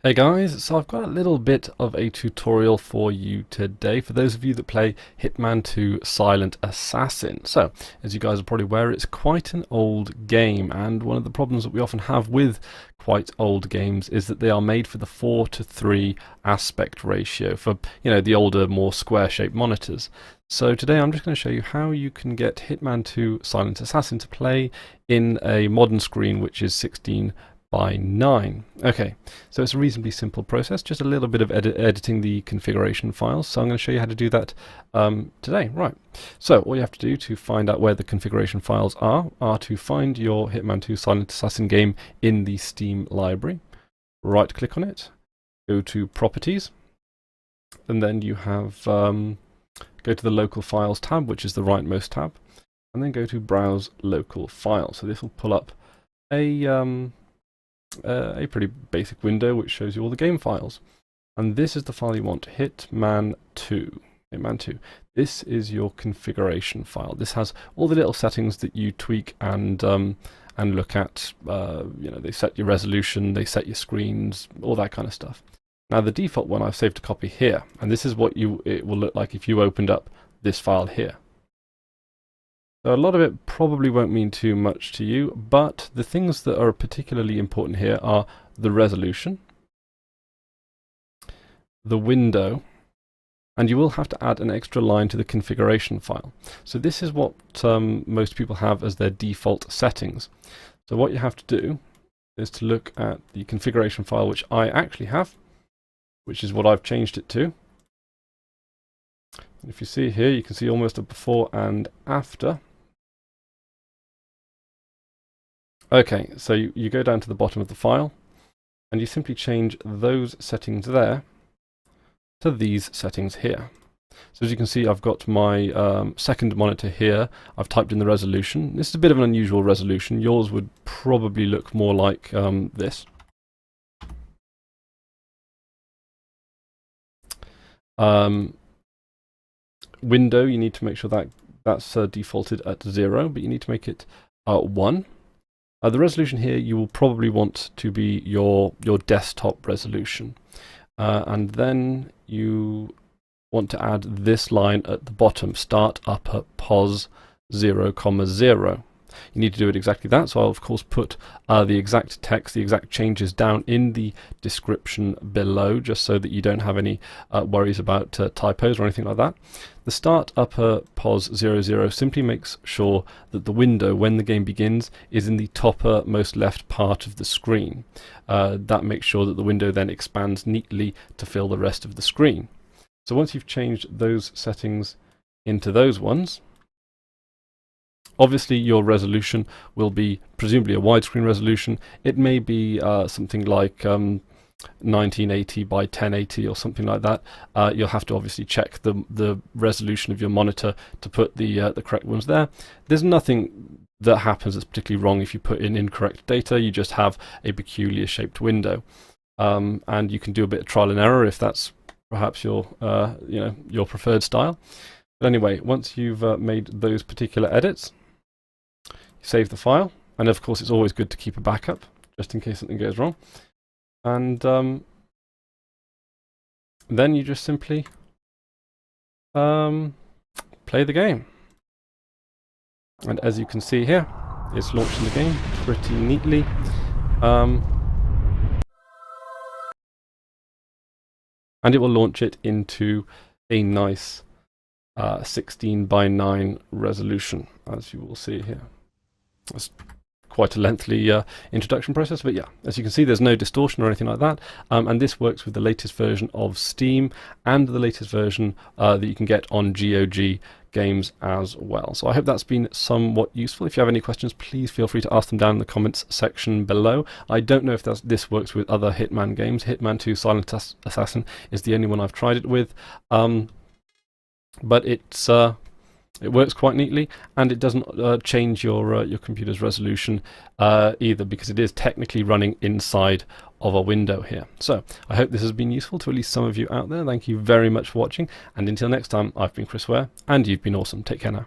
Hey guys, so I've got a little bit of a tutorial for you today for those of you that play Hitman 2 Silent Assassin. So, as you guys are probably aware, it's quite an old game, and one of the problems that we often have with quite old games is that they are made for the 4:3 aspect ratio for, the older, more square-shaped monitors. So today I'm just going to show you how you can get Hitman 2 Silent Assassin to play in a modern screen which is 16:9. Okay, so it's a reasonably simple process, just a little bit of editing the configuration files. So I'm going to show you how to do that today. Right, so all you have to do to find out where the configuration files are to find your Hitman 2 Silent Assassin game in the Steam library. Right click on it, go to Properties, and then you have go to the Local Files tab, which is the rightmost tab, and then go to Browse Local Files. So this will pull up a pretty basic window which shows you all the game files, and this is the file you want, Hitman 2. This is your configuration file. This has all the little settings that you tweak and look at. They set your resolution, they set your screens, all that kind of stuff. Now the default one, I've saved a copy here, and this is what it will look like if you opened up this file here. So a lot of it probably won't mean too much to you, but the things that are particularly important here are the resolution, the window, and you will have to add an extra line to the configuration file. So this is what most people have as their default settings. So what you have to do is to look at the configuration file, which I actually have, which is what I've changed it to. And if you see here, you can see almost a before and after. Okay, so you go down to the bottom of the file, and you simply change those settings there to these settings here. So as you can see, I've got my second monitor here. I've typed in the resolution. This is a bit of an unusual resolution. Yours would probably look more like this. Window, you need to make sure that that's defaulted at 0, but you need to make it 1. The resolution here you will probably want to be your desktop resolution, and then you want to add this line at the bottom, start up at pos 0,0. You need to do it exactly that, so I'll of course put the exact text, the exact changes down in the description below, just so that you don't have any worries about typos or anything like that. The start upper pos 00 simply makes sure that the window, when the game begins, is in the toppermost left part of the screen. That makes sure that the window then expands neatly to fill the rest of the screen. So once you've changed those settings into those ones, obviously your resolution will be presumably a widescreen resolution. It may be something like 1980 by 1080 or something like that. You'll have to obviously check the resolution of your monitor to put the correct ones there. There's nothing that happens that's particularly wrong if you put in incorrect data. You just have a peculiar shaped window, and you can do a bit of trial and error if that's perhaps your preferred style. But anyway, once you've made those particular edits, save the file, and of course it's always good to keep a backup just in case something goes wrong, and then you just simply play the game. And as you can see here, it's launching the game pretty neatly, and it will launch it into a nice 16:9 resolution, as you will see here. It's quite a lengthy introduction process, but yeah, as you can see, there's no distortion or anything like that, and this works with the latest version of Steam and the latest version that you can get on GOG games as well. So I hope that's been somewhat useful. If you have any questions, please feel free to ask them down in the comments section below. I don't know if this works with other Hitman games. Hitman 2 Silent Assassin is the only one I've tried it with, but it works quite neatly, and it doesn't change your computer's resolution either, because it is technically running inside of a window here. So I hope this has been useful to at least some of you out there. Thank you very much for watching, and until next time, I've been Chris Ware, and you've been awesome. Take care now.